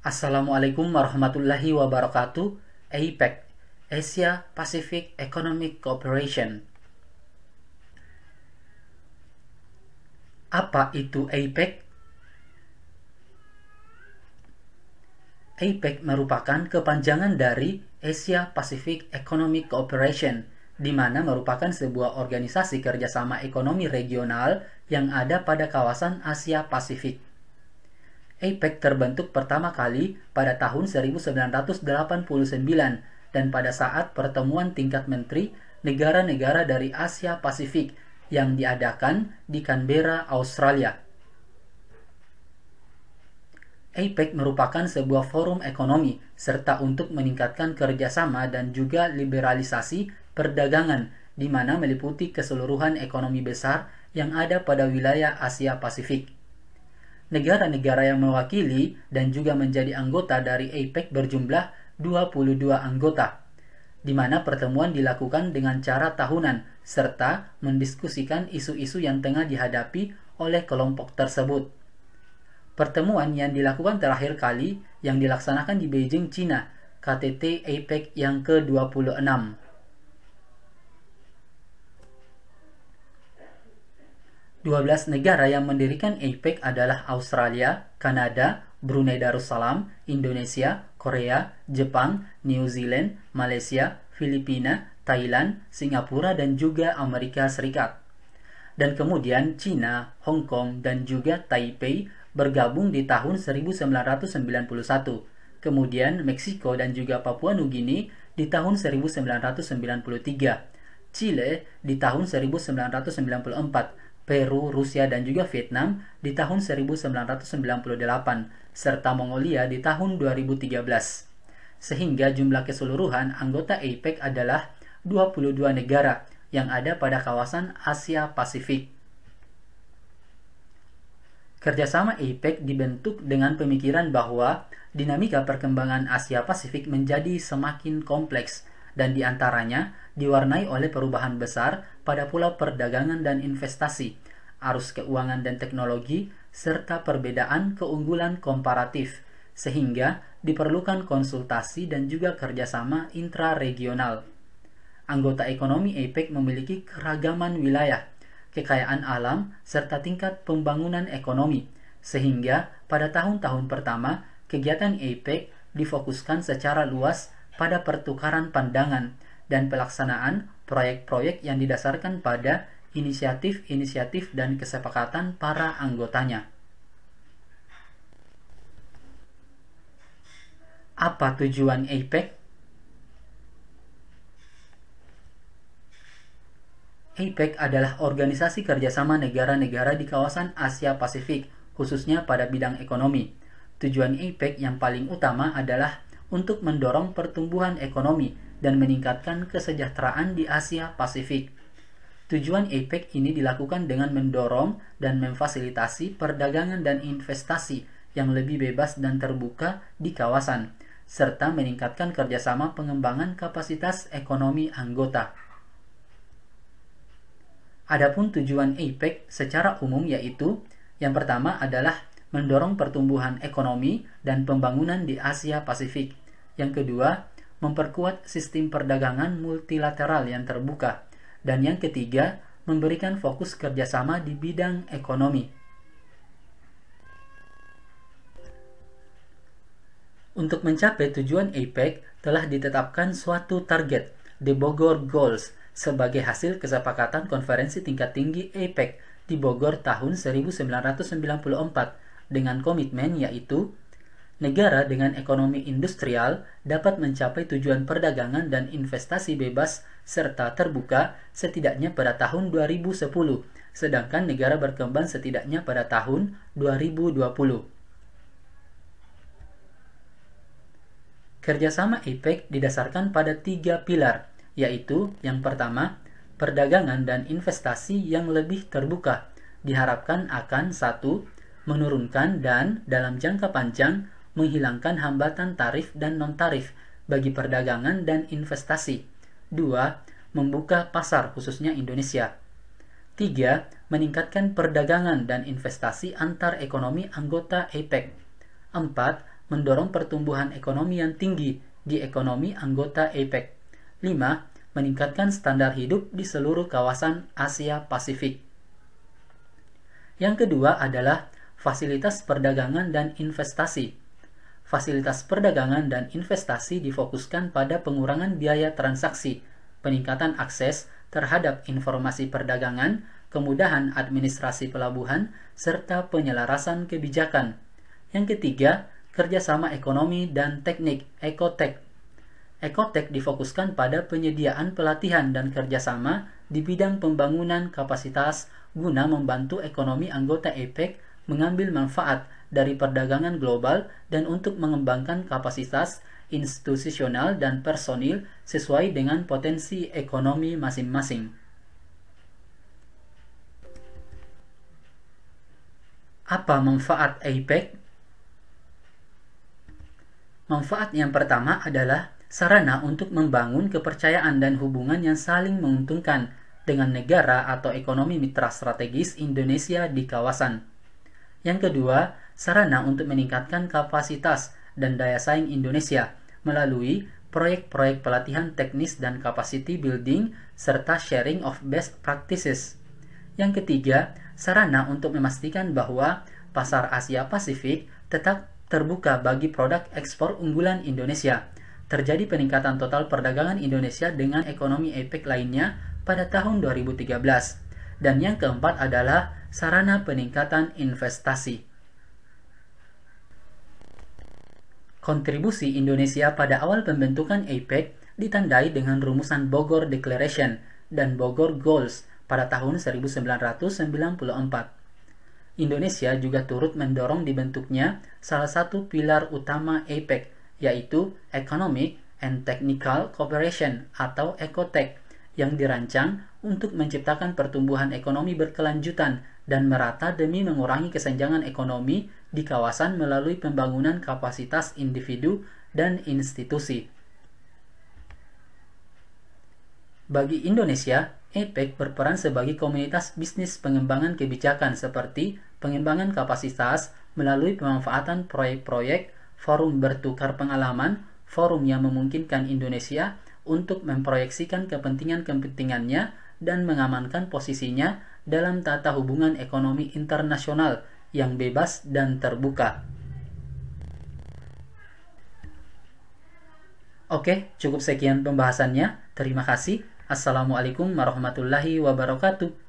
Assalamualaikum warahmatullahi wabarakatuh. APEC, Asia Pacific Economic Cooperation. Apa itu APEC? APEC merupakan kepanjangan dari Asia Pacific Economic Cooperation, di mana merupakan sebuah organisasi kerjasama ekonomi regional yang ada pada kawasan Asia Pasifik. APEC terbentuk pertama kali pada tahun 1989 dan pada saat pertemuan tingkat menteri negara-negara dari Asia Pasifik yang diadakan di Canberra, Australia. APEC merupakan sebuah forum ekonomi serta untuk meningkatkan kerjasama dan juga liberalisasi perdagangan di mana meliputi keseluruhan ekonomi besar yang ada pada wilayah Asia Pasifik. Negara-negara yang mewakili dan juga menjadi anggota dari APEC berjumlah 22 anggota, di mana pertemuan dilakukan dengan cara tahunan serta mendiskusikan isu-isu yang tengah dihadapi oleh kelompok tersebut. Pertemuan yang dilakukan terakhir kali yang dilaksanakan di Beijing, China, KTT APEC yang ke-26. Negara yang mendirikan APEC adalah Australia, Kanada, Brunei Darussalam, Indonesia, Korea, Jepang, New Zealand, Malaysia, Filipina, Thailand, Singapura, dan juga Amerika Serikat. Dan kemudian China, Hong Kong, dan juga Taipei bergabung di tahun 1991. Kemudian Meksiko dan juga Papua Nugini di tahun 1993. Chile di tahun 1994. Peru, Rusia, dan juga Vietnam di tahun 1998, serta Mongolia di tahun 2013. Sehingga jumlah keseluruhan anggota APEC adalah 22 negara yang ada pada kawasan Asia Pasifik. Kerjasama APEC dibentuk dengan pemikiran bahwa dinamika perkembangan Asia Pasifik menjadi semakin kompleks dan diantaranya diwarnai oleh perubahan besar pada pulau perdagangan dan investasi, arus keuangan dan teknologi, serta perbedaan keunggulan komparatif, sehingga diperlukan konsultasi dan juga kerjasama intraregional. Anggota ekonomi APEC memiliki keragaman wilayah, kekayaan alam, serta tingkat pembangunan ekonomi, sehingga pada tahun-tahun pertama, kegiatan APEC difokuskan secara luas pada pertukaran pandangan dan pelaksanaan proyek-proyek yang didasarkan pada inisiatif-inisiatif dan kesepakatan para anggotanya. Apa tujuan APEC? APEC adalah organisasi kerjasama negara-negara di kawasan Asia Pasifik, khususnya pada bidang ekonomi. Tujuan APEC yang paling utama adalah untuk mendorong pertumbuhan ekonomi dan meningkatkan kesejahteraan di Asia Pasifik. Tujuan APEC ini dilakukan dengan mendorong dan memfasilitasi perdagangan dan investasi yang lebih bebas dan terbuka di kawasan, serta meningkatkan kerjasama pengembangan kapasitas ekonomi anggota. Adapun tujuan APEC secara umum yaitu, yang pertama adalah mendorong pertumbuhan ekonomi dan pembangunan di Asia Pasifik. Yang kedua, memperkuat sistem perdagangan multilateral yang terbuka. Dan yang ketiga, memberikan fokus kerjasama di bidang ekonomi. Untuk mencapai tujuan APEC, telah ditetapkan suatu target, The Bogor Goals, sebagai hasil kesepakatan konferensi tingkat tinggi APEC di Bogor tahun 1994 dengan komitmen yaitu negara dengan ekonomi industrial dapat mencapai tujuan perdagangan dan investasi bebas serta terbuka setidaknya pada tahun 2010, sedangkan negara berkembang setidaknya pada tahun 2020. Kerjasama APEC didasarkan pada 3 pilar, yaitu yang pertama, perdagangan dan investasi yang lebih terbuka, diharapkan akan 1. Menurunkan dan dalam jangka panjang menghilangkan hambatan tarif dan non-tarif bagi perdagangan dan investasi. 2. Membuka pasar khususnya Indonesia. 3. Meningkatkan perdagangan dan investasi antar ekonomi anggota APEC. 4. mendorong pertumbuhan ekonomi yang tinggi di ekonomi anggota APEC. 5. Meningkatkan standar hidup di seluruh kawasan Asia Pasifik. Yang kedua adalah fasilitas perdagangan dan investasi. Fasilitas perdagangan dan investasi difokuskan pada pengurangan biaya transaksi, peningkatan akses terhadap informasi perdagangan, kemudahan administrasi pelabuhan, serta penyelarasan kebijakan. Yang ketiga, kerjasama ekonomi dan teknik (Ecotech). Ecotech difokuskan pada penyediaan pelatihan dan kerjasama di bidang pembangunan kapasitas guna membantu ekonomi anggota APEC mengambil manfaat dari perdagangan global dan untuk mengembangkan kapasitas institusional dan personil sesuai dengan potensi ekonomi masing-masing. Apa manfaat APEC? Manfaat yang pertama adalah sarana untuk membangun kepercayaan dan hubungan yang saling menguntungkan dengan negara atau ekonomi mitra strategis Indonesia di kawasan. Yang kedua, sarana untuk meningkatkan kapasitas dan daya saing Indonesia melalui proyek-proyek pelatihan teknis dan capacity building serta sharing of best practices. Yang ketiga, sarana untuk memastikan bahwa pasar Asia Pasifik tetap terbuka bagi produk ekspor unggulan Indonesia. Terjadi peningkatan total perdagangan Indonesia dengan ekonomi APEC lainnya pada tahun 2013. Dan yang keempat adalah sarana peningkatan investasi. Kontribusi Indonesia pada awal pembentukan APEC ditandai dengan rumusan Bogor Declaration dan Bogor Goals pada tahun 1994. Indonesia juga turut mendorong dibentuknya salah satu pilar utama APEC, yaitu Economic and Technical Cooperation atau Ecotech, yang dirancang untuk menciptakan pertumbuhan ekonomi berkelanjutan dan merata demi mengurangi kesenjangan ekonomi di kawasan melalui pembangunan kapasitas individu dan institusi. Bagi Indonesia, APEC berperan sebagai komunitas bisnis pengembangan kebijakan seperti pengembangan kapasitas melalui pemanfaatan proyek-proyek, forum bertukar pengalaman, forum yang memungkinkan Indonesia untuk memproyeksikan kepentingan-kepentingannya dan mengamankan posisinya dalam tata hubungan ekonomi internasional yang bebas dan terbuka. Oke, cukup sekian pembahasannya. Terima kasih. Assalamualaikum warahmatullahi wabarakatuh.